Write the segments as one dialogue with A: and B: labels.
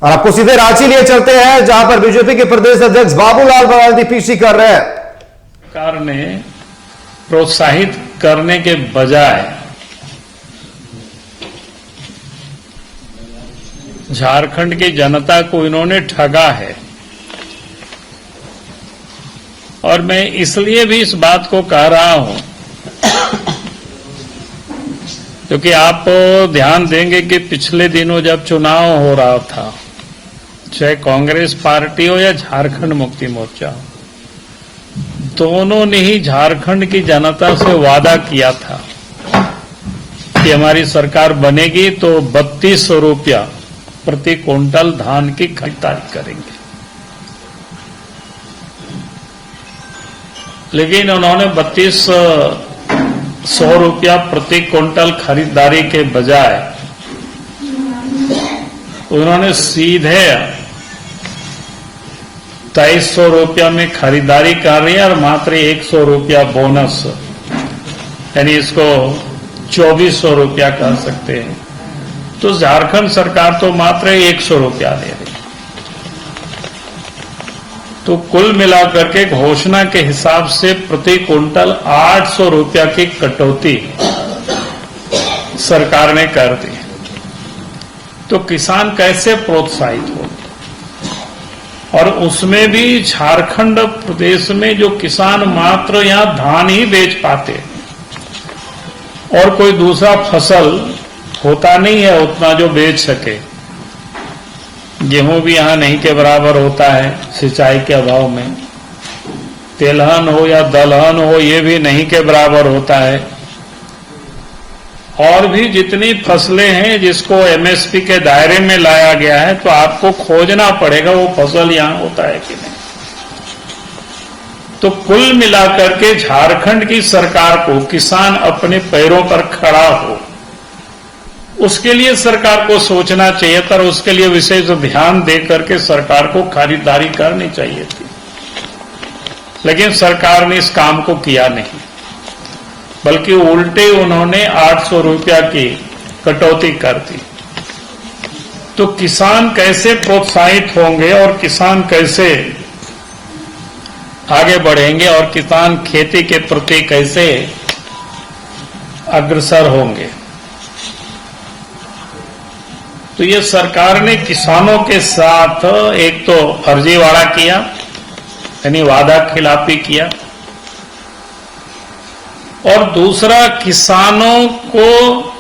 A: और आपको सीधे रांची लिए चलते हैं, जहां पर बीजेपी के प्रदेश अध्यक्ष बाबूलाल मरांडी पीसी कर रहे हैं।
B: सरकार ने प्रोत्साहित करने के बजाय झारखंड की जनता को इन्होंने ठगा है। और मैं इसलिए भी इस बात को कह रहा हूं क्योंकि आप ध्यान देंगे कि पिछले दिनों जब चुनाव हो रहा था, चाहे कांग्रेस पार्टी हो या झारखंड मुक्ति मोर्चा हो, दोनों ने ही झारखंड की जनता से वादा किया था कि हमारी सरकार बनेगी तो 3200 रुपया प्रति क्विंटल धान की खरीदारी करेंगे। लेकिन उन्होंने 3200 रुपया प्रति क्विंटल खरीदारी के बजाय उन्होंने सीधे 2300 रुपया में खरीदारी कर रही है और मात्र 100 रुपया बोनस, यानी इसको 2400 रुपया कह सकते हैं। तो झारखंड सरकार तो मात्र 100 रुपया दे रही है। तो कुल मिलाकर के घोषणा के हिसाब से प्रति क्विंटल 800 रुपया की कटौती सरकार ने कर दी। तो किसान कैसे प्रोत्साहित हो? और उसमें भी झारखंड प्रदेश में जो किसान मात्र यहां धान ही बेच पाते और कोई दूसरा फसल होता नहीं है उतना जो बेच सके। गेहूं भी यहां नहीं के बराबर होता है सिंचाई के अभाव में, तेलहन हो या दलहन हो ये भी नहीं के बराबर होता है। और भी जितनी फसलें हैं जिसको एमएसपी के दायरे में लाया गया है, तो आपको खोजना पड़ेगा वो फसल यहां होता है कि नहीं। तो कुल मिलाकर के झारखंड की सरकार को किसान अपने पैरों पर खड़ा हो, उसके लिए सरकार को सोचना चाहिए था और उसके लिए विशेष ध्यान देकर के सरकार को खरीदारी करनी चाहिए थी। लेकिन सरकार ने इस काम को किया नहीं, बल्कि उल्टे उन्होंने 800 रुपया की कटौती कर दी। तो किसान कैसे प्रोत्साहित होंगे और किसान कैसे आगे बढ़ेंगे और किसान खेती के प्रति कैसे अग्रसर होंगे? तो ये सरकार ने किसानों के साथ एक तो फर्जीवाड़ा किया, यानी वादा खिलाफी किया, और दूसरा किसानों को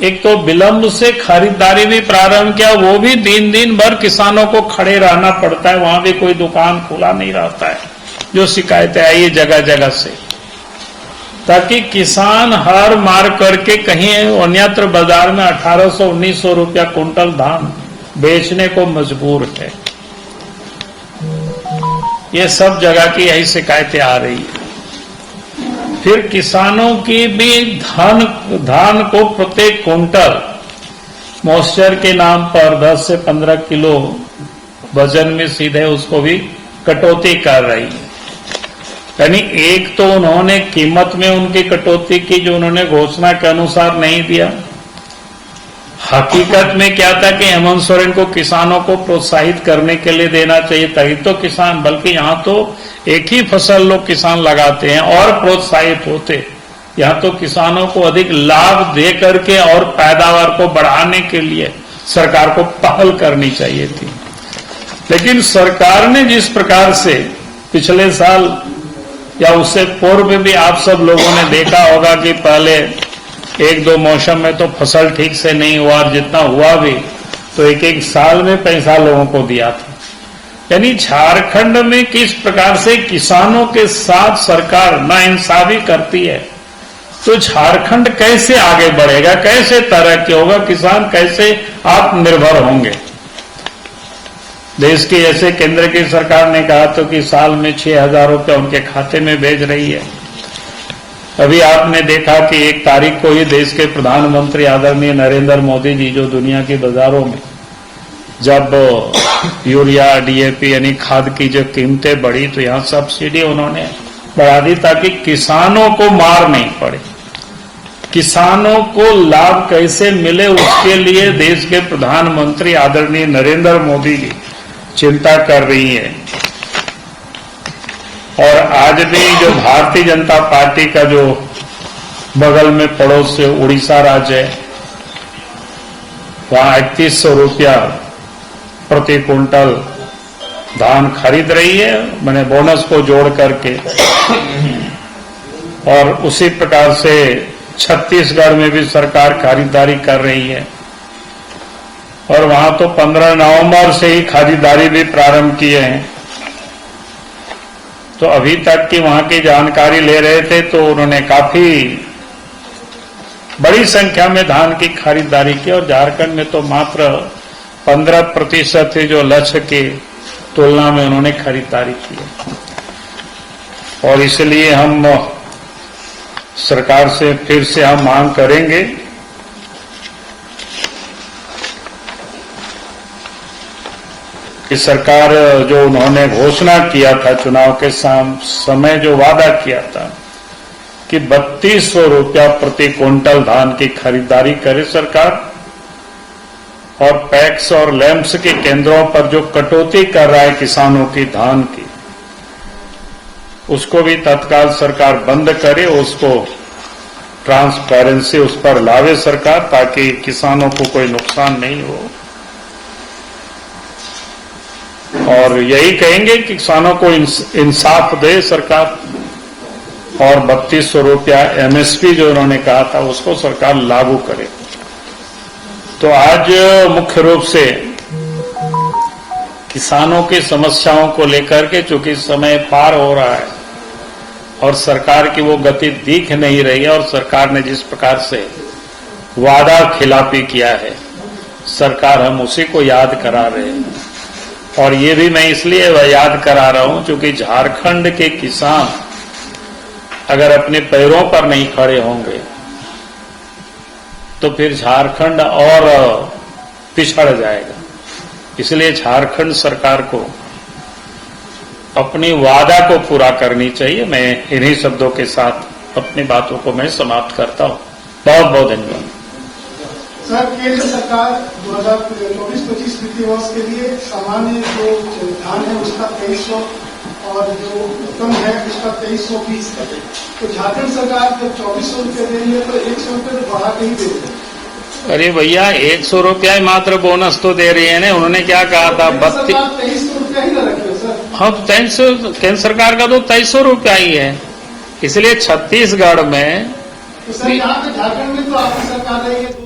B: एक तो विलंब से खरीदारी भी प्रारंभ किया। वो भी दिन भर किसानों को खड़े रहना पड़ता है, वहां भी कोई दुकान खुला नहीं रहता है, जो शिकायतें आई जगह जगह से, ताकि किसान हार मार करके कहीं अन्यत्र बाजार में 1800-1900 रुपया क्विंटल धान बेचने को मजबूर है। ये सब जगह की यही शिकायतें आ रही है। फिर किसानों की भी धान को प्रत्येक क्विंटल मॉइस्चर के नाम पर 10 से 15 किलो वजन में सीधे उसको भी कटौती कर रही है। यानी एक तो उन्होंने कीमत में उनकी कटौती की जो उन्होंने घोषणा के अनुसार नहीं दिया। हकीकत में क्या था कि हेमंत सोरेन को किसानों को प्रोत्साहित करने के लिए देना चाहिए, तभी तो किसान, बल्कि यहां तो एक ही फसल लोग किसान लगाते हैं और प्रोत्साहित होते। यहां तो किसानों को अधिक लाभ दे करके और पैदावार को बढ़ाने के लिए सरकार को पहल करनी चाहिए थी। लेकिन सरकार ने जिस प्रकार से पिछले साल या उससे पूर्व भी आप सब लोगों ने देखा होगा कि पहले 1-2 मौसम में तो फसल ठीक से नहीं हुआ, और जितना हुआ भी तो एक साल में पैसा लोगों को दिया था। यानी झारखंड में किस प्रकार से किसानों के साथ सरकार नाइंसाफी करती है, तो झारखंड कैसे आगे बढ़ेगा, कैसे तरक्की होगा, किसान कैसे आत्मनिर्भर होंगे। देश की जैसे केंद्र की सरकार ने कहा तो कि साल में 6000 रुपया उनके खाते में भेज रही है। अभी आपने देखा कि 1 तारीख को ही देश के प्रधानमंत्री आदरणीय नरेंद्र मोदी जी जो दुनिया के बाजारों में जब यूरिया डीएपी यानी खाद की जो कीमतें बढ़ी, तो यहां सब्सिडी उन्होंने बढ़ा दी ताकि किसानों को मार नहीं पड़े। किसानों को लाभ कैसे मिले उसके लिए देश के प्रधानमंत्री आदरणीय नरेंद्र मोदी जी चिंता कर रही है। और आज भी जो भारतीय जनता पार्टी का जो बगल में पड़ोस से उड़ीसा राज्य है, वहां 3100 रुपया प्रति क्विंटल धान खरीद रही है, मैंने बोनस को जोड़ करके। और उसी प्रकार से छत्तीसगढ़ में भी सरकार खरीदारी कर रही है और वहां तो 15 नवंबर से ही खरीदारी भी प्रारंभ किए हैं। तो अभी तक की वहां की जानकारी ले रहे थे तो उन्होंने काफी बड़ी संख्या में धान की खरीदारी की और झारखंड में तो मात्र 15% ही जो लक्ष्य की तुलना में उन्होंने खरीदारी की है। और इसलिए हम सरकार से फिर से हम मांग करेंगे कि सरकार जो उन्होंने घोषणा किया था चुनाव के समय जो वादा किया था कि 3200 रुपया प्रति क्विंटल धान की खरीदारी करे सरकार, और पैक्स और लैंप्स के केंद्रों पर जो कटौती कर रहा है किसानों की धान की, उसको भी तत्काल सरकार बंद करे, उसको ट्रांसपेरेंसी उस पर लावे सरकार, ताकि किसानों को कोई नुकसान नहीं हो। और यही कहेंगे कि किसानों को इंसाफ दे सरकार और 3200 रुपया एमएसपी जो उन्होंने कहा था उसको सरकार लागू करे। तो आज मुख्य रूप से किसानों की समस्याओं को लेकर के, चूंकि समय पार हो रहा है और सरकार की वो गति दिख नहीं रही है, और सरकार ने जिस प्रकार से वादा खिलाफी किया है सरकार, हम उसी को याद करा रहे हैं। और ये भी मैं इसलिए याद करा रहा हूं क्योंकि झारखंड के किसान अगर अपने पैरों पर नहीं खड़े होंगे तो फिर झारखंड और पिछड़ जाएगा। इसलिए झारखंड सरकार को अपनी वादा को पूरा करनी चाहिए। मैं इन्हीं शब्दों के साथ अपनी बातों को मैं समाप्त करता हूं। बहुत बहुत धन्यवाद।
C: सर, केंद्र सरकार 2024-25 वित्तीय वर्ष के लिए सामान्य जो धान है उसका 2300 और जो उत्तम है उसका 2320 है। तो झारखंड सरकार जब 2400 रुपये दे रही है तो 100 रुपये तो बढ़ा के ही दे रही है।
B: अरे भैया 100 रुपया ही मात्र बोनस तो दे रही है ना। उन्होंने क्या कहा था
C: 2300 रुपया ही ना रखे सर।
B: हाँ, 2300 केंद्र सरकार का तो 2300 रुपया ही है। इसलिए छत्तीसगढ़ में
C: तो सर यहाँ पे झारखंड में तो आपकी सरकार रही है।